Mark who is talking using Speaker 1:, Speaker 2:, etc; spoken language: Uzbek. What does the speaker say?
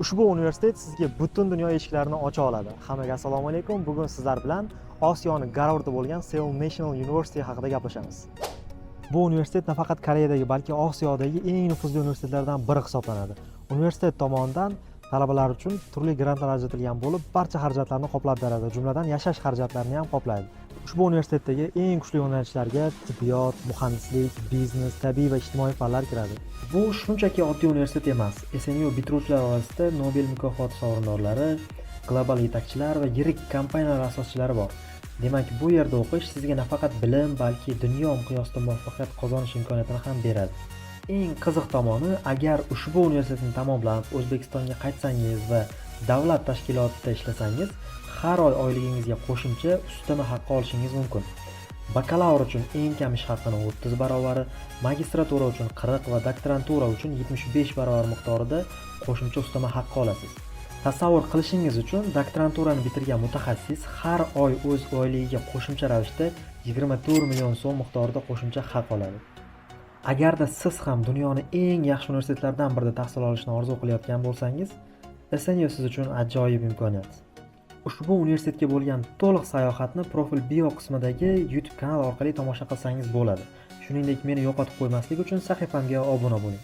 Speaker 1: Ushbu universitet sizga butun dunyo eshiklarini ocha oladi. Hammaga assalomu alaykum. Bugun sizlar bilan Osiyoning Garvardi bo'lgan Seoul National University haqida gaplashamiz. Bu universitet nafaqat Koreyadagi, balki Osiyodagi eng nufuzli universitetlardan biri hisoblanadi. Universitet tomonidan talabalar uchun turli grantlar ajratilgan bo'lib, barcha xarajatlarni qoplab beradi, jumladan yashash xarajatlarini ham qoplaydi. Ushbu universitetdagi eng kuchli yo'nalishlarga tibbiyot, muhandislik, biznes, tabiiy va ijtimoiy fanlar kiradi. Bu shunchaki oddiy universitet emas. SNU bitiruvchilar orasida Nobel mukofoti sovrindorlari, global yetakchilar va yirik kompaniyalar asoschilari bor. Demak, bu yerda o'qish sizga nafaqat bilim, balki dunyo miqyosida muvaffaqiyat qozonish imkoniyatini ham beradi. Eng qiziq tomoni, agar ushbu universitetni tamomlab O'zbekistonga qaytsangiz va davlat tashkilotida ishlasangiz, har oy oyligingizga qo'shimcha ustama haqqi olishingiz mumkin. Bakalavr uchun eng kam ish haqining 30 barobar, magistratura uchun 40 va doktorantura uchun 75 barobar miqdorida qo'shimcha ustama haqqi olasiz. Tasavvur qilishingiz uchun, doktoranturani bitirgan mutaxassis har oy o'z oyligiga qo'shimcha ravishda 24 million so'm miqdorida qo'shimcha haq oladi. Agarda siz ham dunyoni eng yaxshi universitetlardan birida tahsil olishni orzu qilayotgan bo'lsangiz, SNU siz uchun ajoyib imkoniyat. Ushbu universitetga bo'lgan to'liq sayohatni Profil Bio qismidagi YouTube kanal orqali tomosha qilsangiz bo'ladi. Shuningdek, meni yo'qotib qo'ymaslik uchun sahifamga obuna bo'ling.